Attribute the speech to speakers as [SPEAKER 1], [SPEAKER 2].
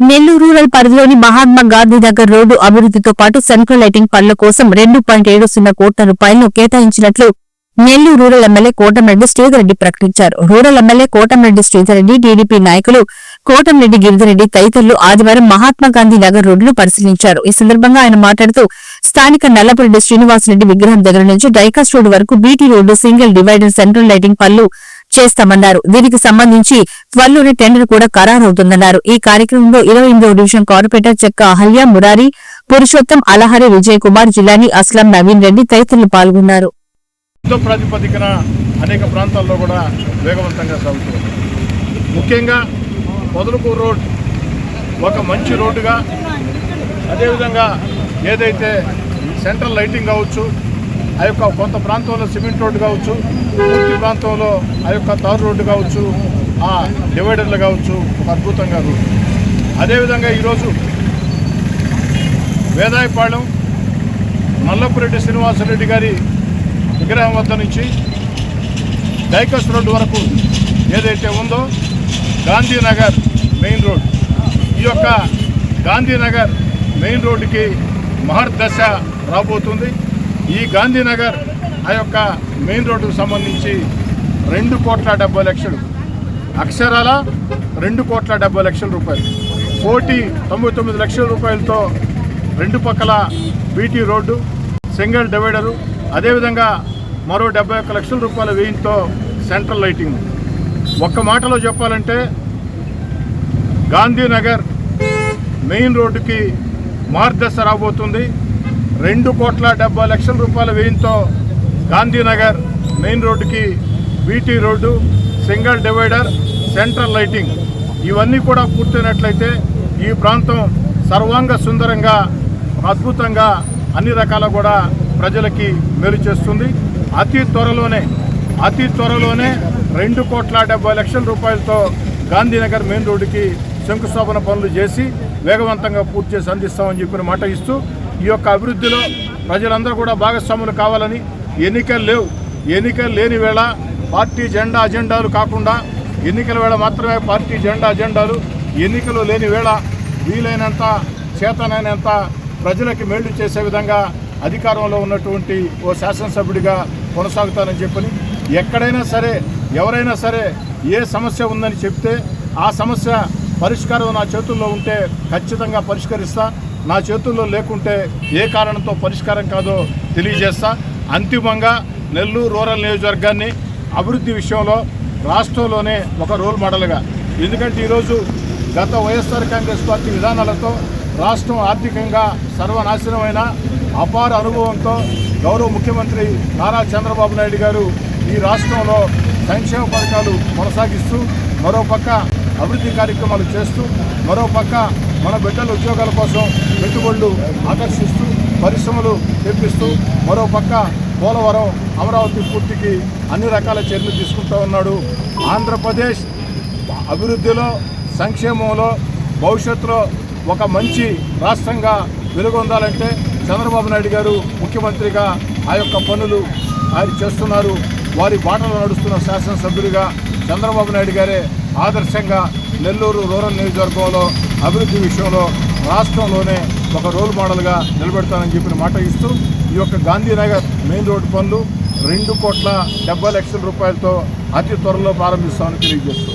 [SPEAKER 1] Nellore rural పరిధిలోని Mahatma Gandhi Nagar road అభివృద్ధితో పాటు సెంట్రల్ లైటింగ్ పనుల కోసం 2.70 కోట్ల రూపాయలను కేటాయించినట్లు నెల్లూరు రూరల్ ఎమ్మెల్యే కోటమిరెడ్డి శ్రీధర్రెడ్డి ప్రకటించారు. Rural MLA Kotamreddy Sridhar Reddy, TDP నాయకులు కోటమిరెడ్డి గిరిధర్రెడ్డి తదితరులు ఆదివారం మహాత్మా గాంధీ నగర్ రోడ్డును పరిశీలించారు. ఈ సందర్భంగా ఆయన మాట్లాడుతూ స్థానిక నల్లపురెడ్డి శ్రీనివాసరెడ్డి విగ్రహం దగ్గర నుంచి డైకాస్ రోడ్డు వరకు BT road, single divider, central lighting పనులు చేస్తామన్నారు. దీనికి సంబంధించి త్వరలోనే టెండర్ కూడా ఖరారవుతుందన్నారు. ఈ కార్యక్రమంలో 28వ డివిజన్ కార్పొరేటర్ చెక్క అహల్య, మురారి, పురుషోత్తం, అలహరి, విజయ్ కుమార్, జిలాని, అస్లాం, నవీన్ రెడ్డి తదితరులు పాల్గొన్నారు.
[SPEAKER 2] ప్రాతిపదికన అనేక ప్రాంతాల్లో కూడా వేగవంతంగా సాగుతుంది. ముఖ్యంగా పొదలకూరు రోడ్ ఒక మంచి రోడ్డుగా, అదేవిధంగా ఏదైతే సెంట్రల్ లైటింగ్ కావచ్చు, ఆ యొక్క కొంత ప్రాంతంలో సిమెంట్ రోడ్డు కావచ్చు, పూర్తి ప్రాంతంలో ఆ యొక్క తారు రోడ్డు కావచ్చు, ఆ డివైడర్లు కావచ్చు, ఒక అద్భుతంగా రోడ్డు. అదేవిధంగా ఈరోజు వేదాయపాళెం నల్లపురెడ్డి శ్రీనివాసరెడ్డి గారి విగ్రహం వద్ద నుంచి డైకాస్ రోడ్డు వరకు ఏదైతే ఉందో గాంధీనగర్ మెయిన్ రోడ్, ఈ యొక్క గాంధీనగర్ మెయిన్ రోడ్డుకి మహర్దశ రాబోతుంది. ఈ గాంధీనగర్ ఆ యొక్క మెయిన్ రోడ్డుకు సంబంధించి 2,70,00,000 అక్షరాల 2,70,00,000 రూపాయలు, 1,99,00,000 రూపాయలతో రెండు పక్కల బీటీ రోడ్డు, సింగిల్ డివైడరు, అదేవిధంగా మరో 71,00,000 రూపాయల వ్యయంతో సెంట్రల్ లైటింగ్. ఒక్క మాటలో చెప్పాలంటే గాంధీనగర్ మెయిన్ రోడ్డుకి మార్గదర్శ రాబోతుంది. 2,70,00,000 రూపాయల వ్యయంతో గాంధీనగర్ మెయిన్ రోడ్డుకి BT road, single divider, central lighting ఇవన్నీ కూడా పూర్తయినట్లయితే ఈ ప్రాంతం సర్వాంగ సుందరంగా, అద్భుతంగా అన్ని రకాల కూడా ప్రజలకి మేలు చేస్తుంది. అతి త్వరలోనే 2,70,00,000 రూపాయలతో గాంధీనగర్ మెయిన్ రోడ్డుకి శంకుస్థాపన పనులు చేసి వేగవంతంగా పూర్తి చేసి అందిస్తామని చెప్పిన మాట ఇస్తూ, ఈ యొక్క అభివృద్ధిలో ప్రజలందరూ కూడా భాగస్వాములు కావాలని, ఎన్నికలు లేని వేళ పార్టీ అజెండాలు కాకుండా ఎన్నికల వేళ మాత్రమే పార్టీ అజెండాలు, ఎన్నికలు లేని వేళ వీలైనంత చేతనైనంత ప్రజలకి మేళ్లు చేసే విధంగా అధికారంలో ఉన్నటువంటి ఓ శాసనసభ్యుడిగా కొనసాగుతానని చెప్పని, ఎక్కడైనా సరే ఎవరైనా సరే ఏ సమస్య ఉందని చెప్తే ఆ సమస్య పరిష్కారం నా చేతుల్లో ఉంటే ఖచ్చితంగా పరిష్కరిస్తా, నా చేతుల్లో లేకుంటే ఏ కారణంతో పరిష్కారం కాదో తెలియజేస్తా. అంతిమంగా నెల్లూరు రూరల్ నియోజకవర్గాన్ని అభివృద్ధి విషయంలో రాష్ట్రంలోనే ఒక రోల్ మోడల్గా, ఎందుకంటే ఈరోజు గత వైఎస్ఆర్ కాంగ్రెస్ పార్టీ విధానాలతో రాష్ట్రం ఆర్థికంగా సర్వనాశనమైన అపార అనుభవంతో గౌరవ ముఖ్యమంత్రి నారా చంద్రబాబు నాయుడు గారు ఈ రాష్ట్రంలో సంక్షేమ పథకాలు కొనసాగిస్తూ, మరోపక్క అభివృద్ధి కార్యక్రమాలు చేస్తూ, మరోపక్క మన బిడ్డల ఉద్యోగాల కోసం పెట్టుబడులు ఆకర్షిస్తూ, పరిశ్రమలు తెప్పిస్తూ, మరోపక్క పోలవరం, అమరావతి పూర్తికి అన్ని రకాల చర్యలు తీసుకుంటూ ఉన్నాడు. ఆంధ్రప్రదేశ్ అభివృద్ధిలో, సంక్షేమంలో, భవిష్యత్తులో ఒక మంచి రాష్ట్రంగా వెలుగొందాలంటే చంద్రబాబు నాయుడు గారు ముఖ్యమంత్రిగా ఆ యొక్క పనులు ఆయన చేస్తున్నారు. వారి బాటలో నడుస్తున్న శాసనసభ్యుడిగా చంద్రబాబు నాయుడు గారే ఆదర్శంగా నెల్లూరు రూరల్ నియోజకవర్గంలో అభివృద్ధి విషయంలో రాష్ట్రంలోనే ఒక రోల్ మోడల్గా నిలబెడతానని చెప్పిన మాట ఇస్తూ, ఈ యొక్క గాంధీనగర్ మెయిన్ రోడ్డు పనులు 2,70,00,000 రూపాయలతో అతి త్వరలో ప్రారంభిస్తామని తెలియజేస్తూ